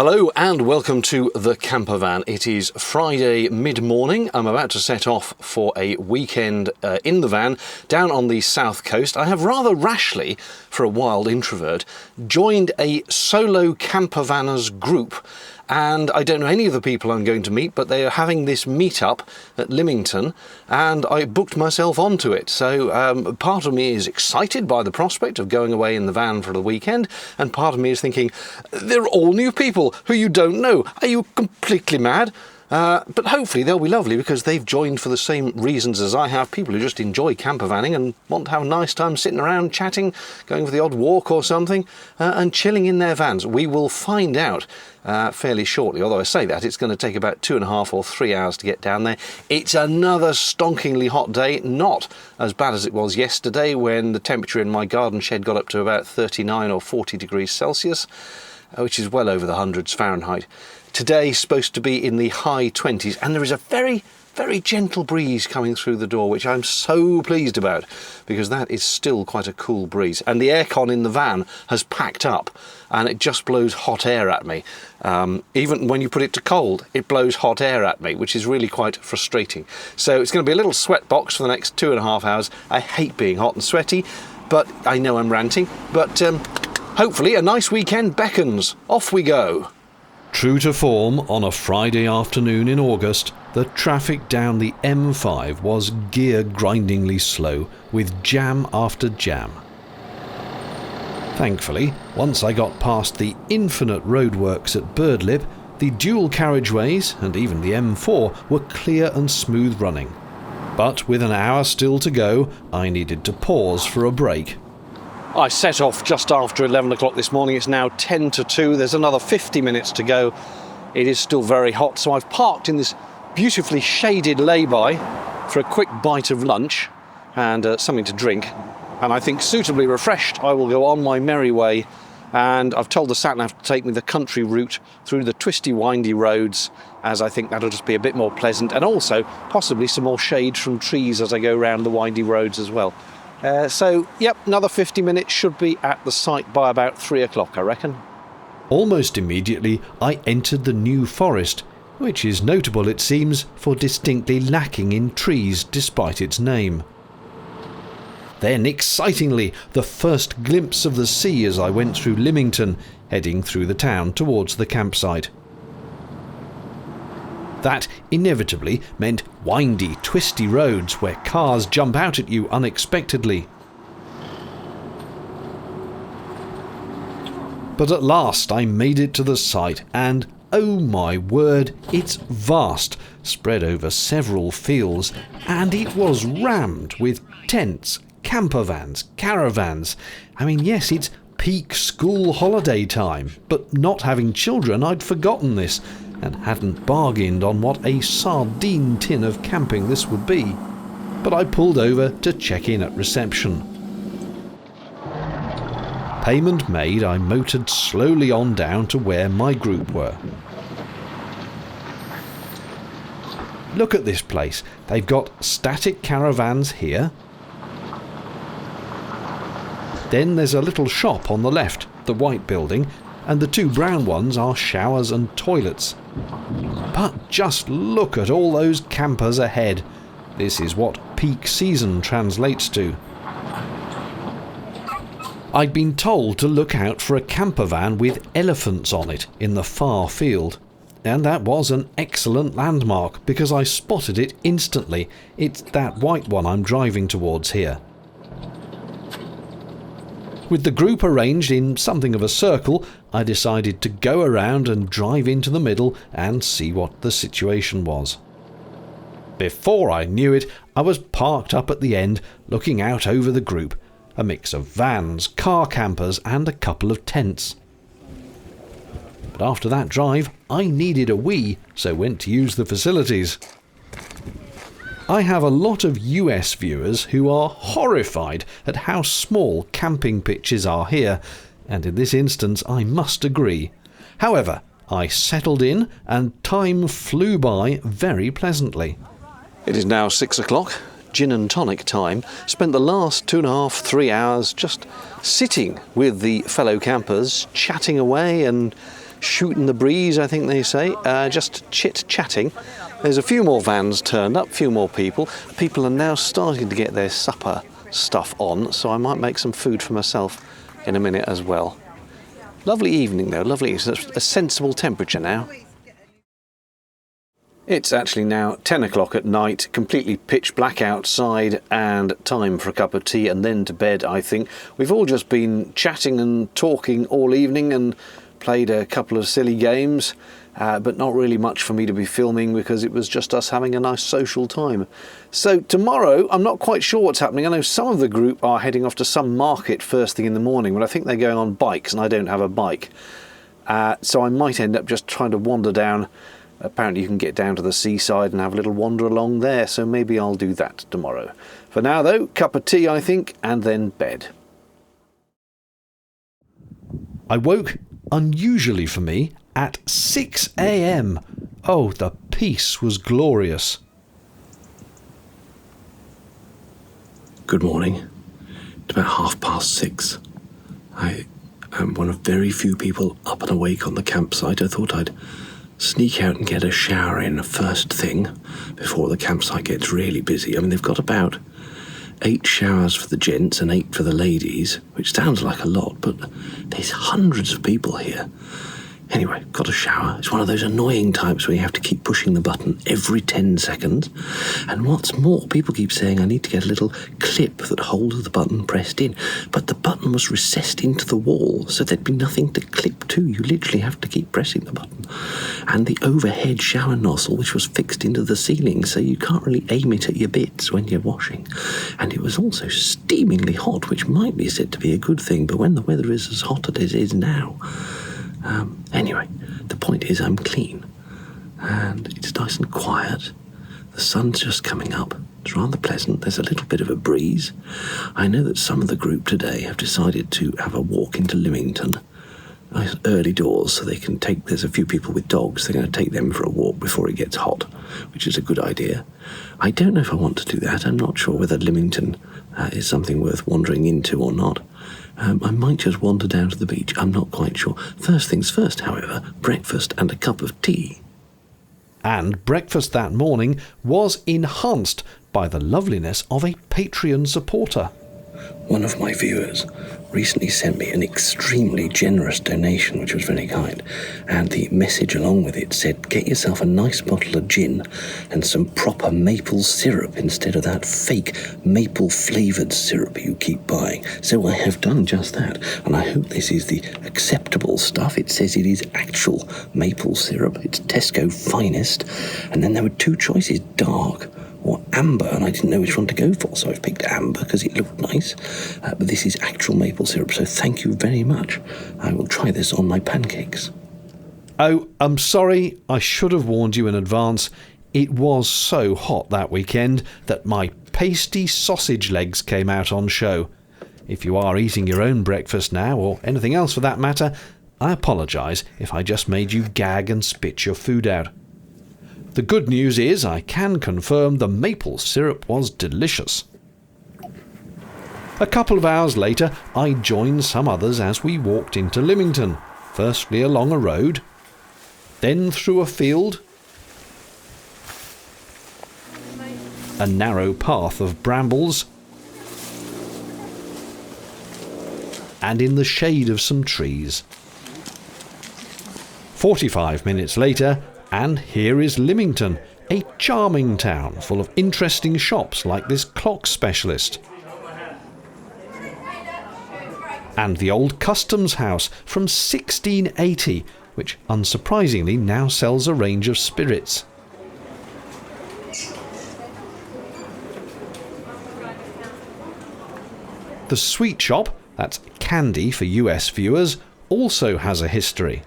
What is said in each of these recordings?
Hello and welcome to the Campervan. It is Friday mid-morning. I'm about to set off for a weekend in the van down on the south coast. I have rather rashly, for a wild introvert, joined a solo campervanners group. And I don't know any of the people I'm going to meet, but they are having this meet-up at Lymington, and I booked myself onto it. So part of me is excited by the prospect of going away in the van for the weekend, and part of me is thinking, they're all new people who you don't know. Are you completely mad? But hopefully they'll be lovely because they've joined for the same reasons as I have, people who just enjoy campervanning and want to have a nice time sitting around chatting, going for the odd walk or something, and chilling in their vans. We will find out fairly shortly, although I say that, it's going to take about 2.5 or 3 hours to get down there. It's another stonkingly hot day, not as bad as it was yesterday when the temperature in my garden shed got up to about 39 or 40 degrees Celsius, which is well over the hundreds Fahrenheit. Today's supposed to be in the high 20s, and there is a very, very gentle breeze coming through the door, which I'm so pleased about, because that is still quite a cool breeze. And the aircon in the van has packed up, and it just blows hot air at me. Even when you put it to cold, it blows hot air at me, which is really quite frustrating. So it's going to be a little sweat box for the next 2.5 hours. I hate being hot and sweaty, but I know I'm ranting. But hopefully a nice weekend beckons. Off we go. True to form, on a Friday afternoon in August, the traffic down the M5 was gear-grindingly slow, with jam after jam. Thankfully, once I got past the infinite roadworks at Birdlip, the dual carriageways and even the M4 were clear and smooth running. But with an hour still to go, I needed to pause for a break. I set off just after 11 o'clock this morning. It's now 10 to 2. There's another 50 minutes to go. It is still very hot, so I've parked in this beautifully shaded lay-by for a quick bite of lunch and something to drink. And I think suitably refreshed, I will go on my merry way. And I've told the sat-nav to take me the country route through the twisty, windy roads, as I think that'll just be a bit more pleasant, and also possibly some more shade from trees as I go round the windy roads as well. So, yep, another 50 minutes, should be at the site by about 3 o'clock, I reckon. Almost immediately, I entered the New Forest, which is notable, it seems, for distinctly lacking in trees despite its name. Then, excitingly, the first glimpse of the sea as I went through Lymington, heading through the town towards the campsite. That inevitably meant windy, twisty roads where cars jump out at you unexpectedly. But at last I made it to the site, and oh my word, it's vast, spread over several fields, and it was rammed with tents, campervans, caravans. I mean, yes, it's peak school holiday time, but not having children, I'd forgotten this, and hadn't bargained on what a sardine tin of camping this would be. But I pulled over to check in at reception. Payment made, I motored slowly on down to where my group were. Look at this place. They've got static caravans here. Then there's a little shop on the left, the white building, and the two brown ones are showers and toilets. But just look at all those campers ahead. This is what peak season translates to. I'd been told to look out for a campervan with elephants on it in the far field. And that was an excellent landmark because I spotted it instantly. It's that white one I'm driving towards here. With the group arranged in something of a circle, I decided to go around and drive into the middle and see what the situation was. Before I knew it, I was parked up at the end, looking out over the group, a mix of vans, car campers and a couple of tents. But after that drive, I needed a wee, so went to use the facilities. I have a lot of US viewers who are horrified at how small camping pitches are here, and in this instance I must agree. However, I settled in and time flew by very pleasantly. It is now 6 o'clock, gin and tonic time. Spent the last 2.5, 3 hours just sitting with the fellow campers, chatting away and shooting the breeze, I think they say, just chit-chatting. There's a few more vans turned up, a few more people. People are now starting to get their supper stuff on, so I might make some food for myself in a minute as well. Lovely evening though, lovely. It's a sensible temperature now. It's actually now 10 o'clock at night, completely pitch black outside, and time for a cup of tea and then to bed, I think. We've all just been chatting and talking all evening and played a couple of silly games, but not really much for me to be filming because it was just us having a nice social time. So tomorrow, I'm not quite sure what's happening. I know some of the group are heading off to some market first thing in the morning, but I think they're going on bikes and I don't have a bike. So I might end up just trying to wander down. Apparently you can get down to the seaside and have a little wander along there, so maybe I'll do that tomorrow. For now though, cup of tea I think, and then bed. I woke, unusually for me, at 6 a.m. Oh, the peace was glorious. Good morning. It's about 6:30. I am one of very few people up and awake on the campsite. I thought I'd sneak out and get a shower in first thing before the campsite gets really busy. I mean, they've got about 8 showers for the gents and 8 for the ladies, which sounds like a lot, but there's hundreds of people here. Anyway, got a shower. It's one of those annoying types where you have to keep pushing the button every 10 seconds. And what's more, people keep saying I need to get a little clip that holds the button pressed in. But the button was recessed into the wall, so there'd be nothing to clip to. You literally have to keep pressing the button. And the overhead shower nozzle, which was fixed into the ceiling, so you can't really aim it at your bits when you're washing. And it was also steamingly hot, which might be said to be a good thing, but when the weather is as hot as it is now... Anyway, the point is I'm clean and it's nice and quiet. The sun's just coming up. It's rather pleasant. There's a little bit of a breeze. I know that some of the group today have decided to have a walk into Lymington. Nice early doors so they can take, there's a few people with dogs, they're going to take them for a walk before it gets hot, which is a good idea. I don't know if I want to do that. I'm not sure whether Lymington is something worth wandering into or not. I might just wander down to the beach. I'm not quite sure. First things first, however, breakfast and a cup of tea. And breakfast that morning was enhanced by the loveliness of a Patreon supporter. One of my viewers recently sent me an extremely generous donation, which was very kind, and the message along with it said, get yourself a nice bottle of gin and some proper maple syrup instead of that fake maple-flavoured syrup you keep buying. So I have done just that, and I hope this is the acceptable stuff. It says it is actual maple syrup. It's Tesco finest, and then there were 2 choices, dark or amber, and I didn't know which one to go for, so I've picked amber because it looked nice, but this is actual maple syrup, so thank you very much. I will try this on my pancakes. Oh, I'm sorry, I should have warned you in advance. It was so hot that weekend that my pasty sausage legs came out on show. If you are eating your own breakfast now, or anything else for that matter, I apologise if I just made you gag and spit your food out. The good news is I can confirm the maple syrup was delicious. A couple of hours later, I joined some others as we walked into Lymington, firstly along a road, then through a field, a narrow path of brambles, and in the shade of some trees. 45 minutes later, and here is Lymington, a charming town full of interesting shops like this clock specialist. And the old customs house from 1680, which unsurprisingly now sells a range of spirits. The sweet shop, that's candy for US viewers, also has a history.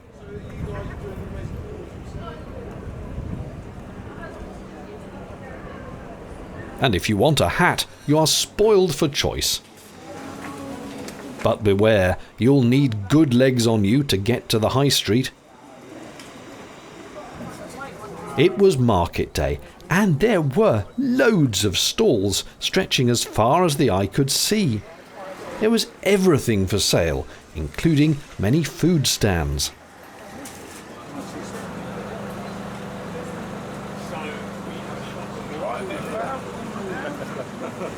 And if you want a hat, you are spoiled for choice. But beware, you'll need good legs on you to get to the high street. It was market day, and there were loads of stalls stretching as far as the eye could see. There was everything for sale, including many food stands.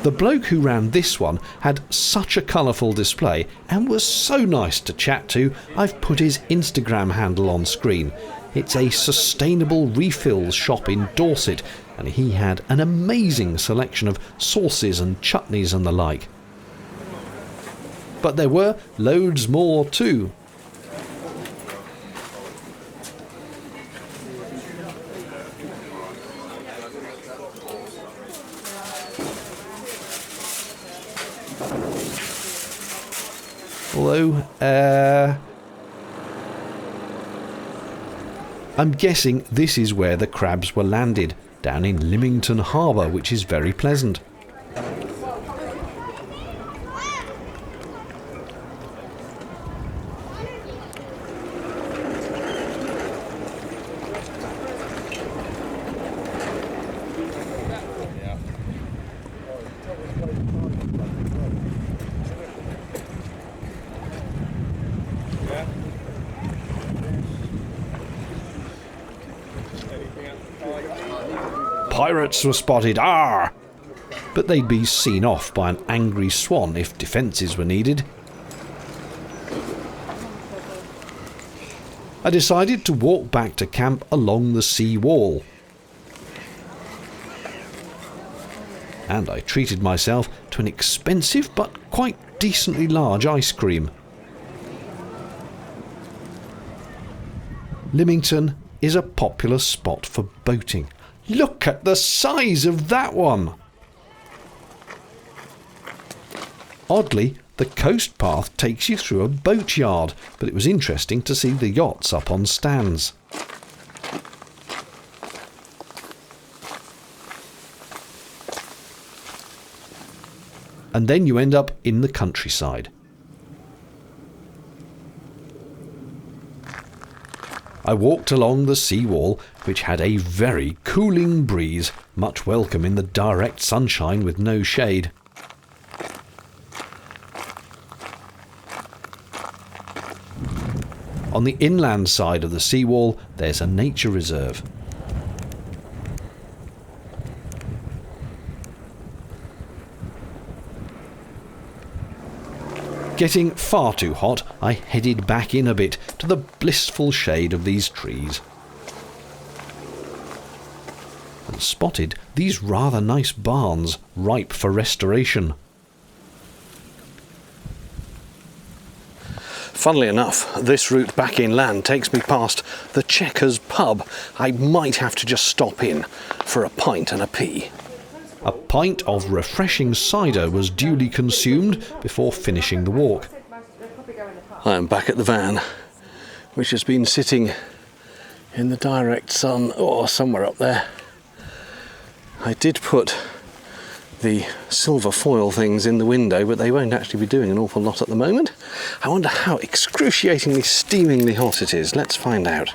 The bloke who ran this one had such a colourful display and was so nice to chat to, I've put his Instagram handle on screen. It's a sustainable refills shop in Dorset, and he had an amazing selection of sauces and chutneys and the like. But there were loads more too. Although, I'm guessing this is where the crabs were landed, down in Lymington Harbour, which is very pleasant. Pirates were spotted, arr! But they'd be seen off by an angry swan if defences were needed. I decided to walk back to camp along the sea wall. And I treated myself to an expensive but quite decently large ice cream. Lymington is a popular spot for boating. Look at the size of that one! Oddly, the coast path takes you through a boatyard, but it was interesting to see the yachts up on stands. And then you end up in the countryside. I walked along the seawall, which had a very cooling breeze, much welcome in the direct sunshine with no shade. On the inland side of the seawall, there's a nature reserve. Getting far too hot, I headed back in a bit to the blissful shade of these trees. And spotted these rather nice barns, ripe for restoration. Funnily enough, this route back inland takes me past the Checkers pub. I might have to just stop in for a pint and a pee. A pint of refreshing cider was duly consumed before finishing the walk. I am back at the van, which has been sitting in the direct sun, or somewhere up there. I did put the silver foil things in the window, but they won't actually be doing an awful lot at the moment. I wonder how excruciatingly steamingly hot it is. Let's find out.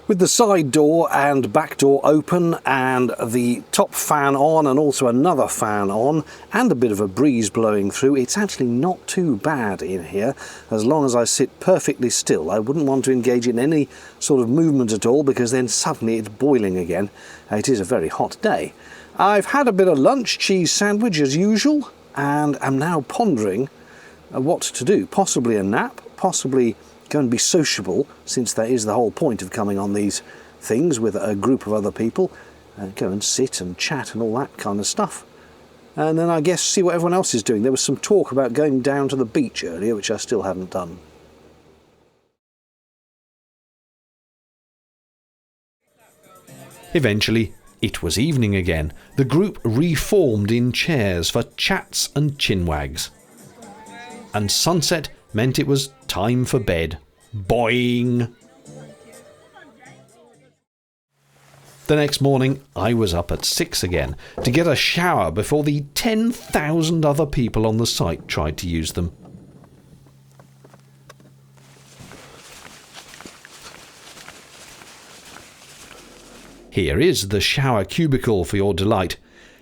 With the side door and back door open and the top fan on and also another fan on and a bit of a breeze blowing through, it's actually not too bad in here as long as I sit perfectly still. I wouldn't want to engage in any sort of movement at all because then suddenly it's boiling again. It is a very hot day. I've had a bit of lunch, cheese sandwich as usual, and am now pondering what to do. Possibly a nap, possibly go and be sociable, since that is the whole point of coming on these things with a group of other people. Go and sit and chat and all that kind of stuff. And then I guess see what everyone else is doing. There was some talk about going down to the beach earlier, which I still haven't done. Eventually, it was evening again. The group reformed in chairs for chats and chinwags. And sunset meant it was time for bed. Boing! The next morning, I was up at 6 again to get a shower before the 10,000 other people on the site tried to use them. Here is the shower cubicle for your delight.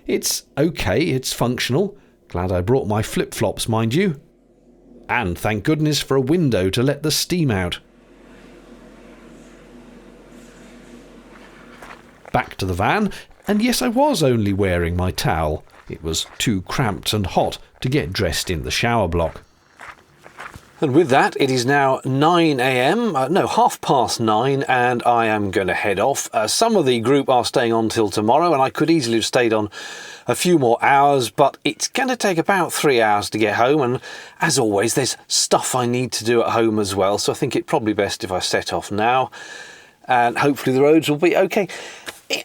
It's okay, it's functional. Glad I brought my flip-flops, mind you. And thank goodness for a window to let the steam out. back to the van, and yes, I was only wearing my towel. It was too cramped and hot to get dressed in the shower block. And with that, it is now 9 a.m, no, 9:30, and I am going to head off. Some of the group are staying on till tomorrow, and I could easily have stayed on a few more hours, but it's going to take about 3 hours to get home, and as always, there's stuff I need to do at home as well, so I think it's probably best if I set off now, and hopefully the roads will be okay.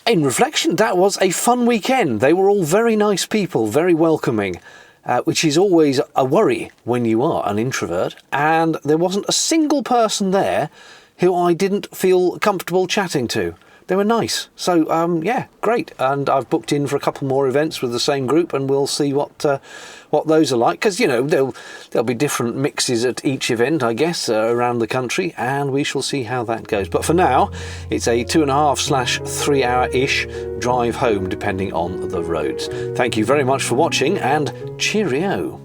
In reflection, that was a fun weekend. They were all very nice people, very welcoming. Which is always a worry when you are an introvert, and there wasn't a single person there who I didn't feel comfortable chatting to. They were nice. So, yeah, great. And I've booked in for a couple more events with the same group, and we'll see what those are like. Because, you know, there'll be different mixes at each event, I guess, around the country, and we shall see how that goes. But for now, it's a 2.5/3 hour-ish drive home, depending on the roads. Thank you very much for watching, and cheerio.